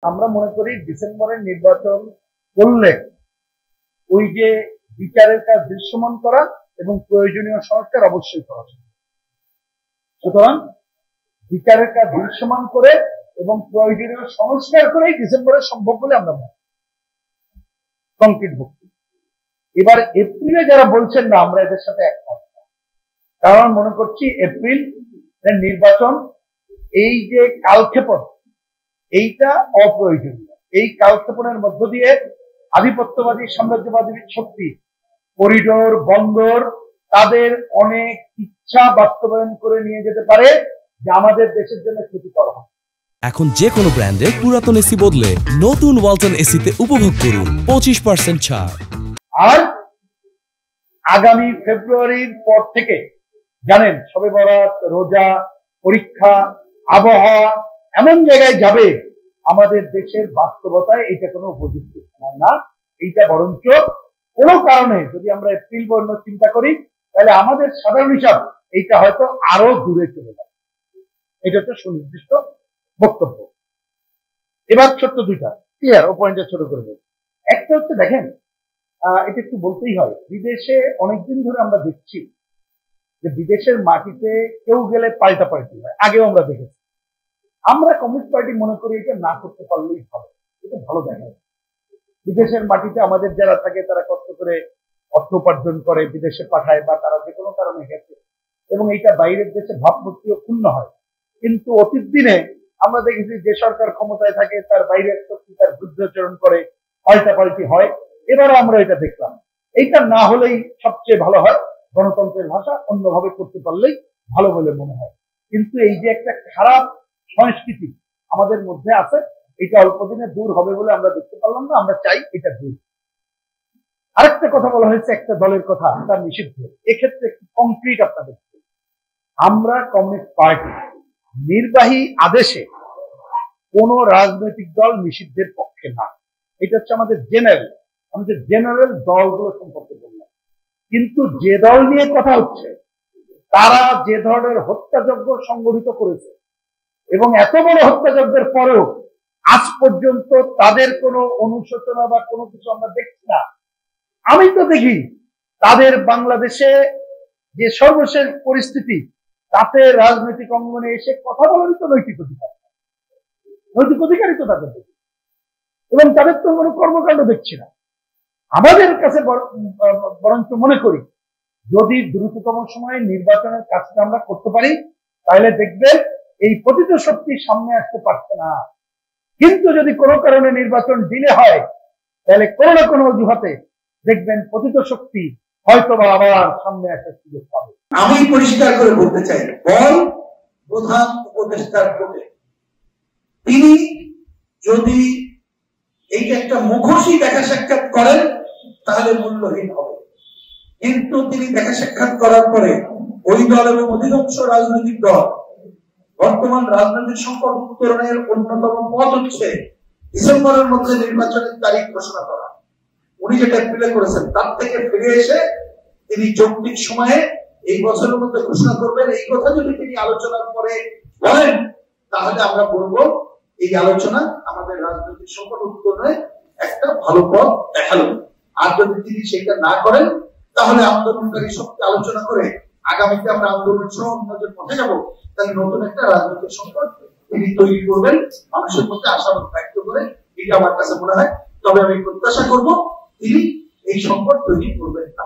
আমরা মনে করি ডিসেম্বরের নির্বাচন করলে ওই যে বিচারের কাজ দৃশ্যমান করা এবং প্রয়োজনীয় সংস্কার অবশ্যই করা। সুতরাং বিচারের কাজ দৃশ্যমান করে এবং প্রয়োজনীয় সংস্কার করেই ডিসেম্বরে সম্ভব বলে আমরা কংক্রিট ভক্তি। এবার এপ্রিলে যারা বলছেন না, আমরা এদের সাথে একমত, কারণ মনে করছি এপ্রিল নির্বাচন এই যে কালক্ষেপণ এইটা অপ্রয়োজনীয়। এই কালক্ষেপণের মধ্য দিয়ে আধিপত্যবাদী সাম্রাজ্যবাদী শক্তি করিডোর বন্দর তাদের অনেক ইচ্ছা বাস্তবায়ন করে নিয়ে যেতে পারে, যা আমাদের দেশের জন্য ক্ষতিকর হবে। এখন যে কোনো ব্র্যান্ডের পুরাতন এসি বদলে নতুন ওয়ালটন এসিতে উপভোগ করুন 25% ছাড়। আর আগামী ফেব্রুয়ারির পর থেকে জানেন শবে বরাত, রোজা, পরীক্ষা, আবহাওয়া এমন জায়গায় যাবে আমাদের দেশের বাস্তবতায় এটা কোনো উপযুক্ত সময় না। এইটা বরঞ্চ কোনো কারণে যদি আমরা এপ্রিল বর্ণ চিন্তা করি তাহলে আমাদের সাধারণ হিসাব এইটা হয়তো আরো দূরে চলে যাবে। এটা হচ্ছে সুনির্দিষ্ট বক্তব্য। এবার ছোট্ট দুইটা ক্লিয়ার ও পয়েন্টে ছোট করে দেব। একটা হচ্ছে দেখেন, এটা একটু বলতেই হয়, বিদেশে অনেকদিন ধরে আমরা দেখছি যে বিদেশের মাটিতে কেউ গেলে পাল্টাপাল্টি হয়। আগেও আমরা দেখেছি। আমরা কমিউনিস্ট পার্টি মনে করি এটা না করতে পারলেই ভালো, এটা ভালো দেখায়। বিদেশের মাটিতে আমাদের যারা থাকে তারা কষ্ট করে অর্থ উপার্জন করে, বিদেশে পাঠায় বা তারা যে কোনো কারণে গেছে এবং এইটা বাইরের দেশে ভাবমূর্তিও ক্ষুণ্ণ হয়। কিন্তু অতীত দিনে আমরা দেখেছি যে সরকার ক্ষমতায় থাকে তার বাইরের শক্তি তার যুদ্ধাচরণ করে, পাল্টাপাল্টি হয়। এবারও আমরা এটা দেখলাম। এইটা না হলেই সবচেয়ে ভালো হয়, গণতন্ত্রের ভাষা অন্যভাবে করতে পারলেই ভালো বলে মনে হয়। কিন্তু এই যে একটা খারাপ সংস্কৃতি আমাদের মধ্যে আছে, এটা অল্প দিনে দূর হবে বলে আমরা দেখতে পারলাম না। আমরা চাই এটা দূর। আরেকটা কথা বলা হয়েছে একটা দলের কথা, তার নিষিদ্ধ। এক্ষেত্রে একটু কংক্রিট আপনাদের, আমরা কমিউনিস্ট পার্টি নির্বাহী আদেশে কোন রাজনৈতিক দল নিষিদ্ধের পক্ষে না। এটা হচ্ছে আমাদের জেনারেল দলগুলো সম্পর্কে বললাম। কিন্তু যে দল নিয়ে কথা হচ্ছে তারা যে ধরনের হত্যাযজ্ঞ সংগঠিত করেছে এবং এত বড় হত্যাযজ্ঞের পরেও আজ পর্যন্ত তাদের কোনো অনুশোচনা বা কোনো কিছু আমরা দেখছি না। আমি তো দেখি তাদের বাংলাদেশে যে সর্বশেষ পরিস্থিতি তাতে রাজনৈতিক অঙ্গনে এসে কথা বলারই তো নৈতিক অধিকারই তো তাদের দেখি এবং তাদের তো কোনো কর্মকাণ্ড দেখছি না। আমাদের কাছে বরঞ্চ মনে করি যদি দ্রুততম সময়ে নির্বাচনের কাজটা আমরা করতে পারি তাহলে দেখবেন এই পতিত শক্তি সামনে আসতে পারছে না। কিন্তু যদি কোনো কারণে নির্বাচন ডিলে হয় তাহলে কোনো না কোনো অজুহাতে দেখবেন পতিত শক্তি হয়তো বা আবার সামনে আসার সুযোগ পাবে। আমি পরিষ্কার করে বলতে চাই, বল প্রধান উপদেষ্টার ভোটে তিনি যদি এই একটা মুখোশী দেখা সাক্ষাৎ করেন তাহলে মূল্যহীন হবে। কিন্তু তিনি দেখা সাক্ষাৎ করার পরে ওই দল এবং অধিকাংশ রাজনৈতিক দল বর্তমান রাজনৈতিক সংকট উত্তরণের অন্যতম পথ হচ্ছে ডিসেম্বরের মধ্যে নির্বাচনের তারিখ ঘোষণা করা। উনি যেটা এপ্রিলে করেছেন তার থেকে ফিরে এসে তিনি যৌক্তিক সময়ে এই বছরের মধ্যে ঘোষণা করবেন, এই কথা যদি তিনি আলোচনার পরে বলেন তাহলে আমরা বলবো এই আলোচনা আমাদের রাজনৈতিক সংকট উত্তরণে একটা ভালো পথ দেখালো। আর যদি তিনি সেটা না করেন তাহলে আন্দোলনকারী শক্তি আলোচনা করে আগামীতে আমরা আন্দোলন সহ অন্যদের পথে যাবো, তাহলে নতুন একটা রাজনৈতিক সংকট তিনি তৈরি করবেন মানুষের মধ্যে আশাবাদ ব্যক্ত করে। এটা আমার কাছে মনে হয়। তবে আমি প্রত্যাশা করবো তিনি এই সংকট তৈরি করবেন না।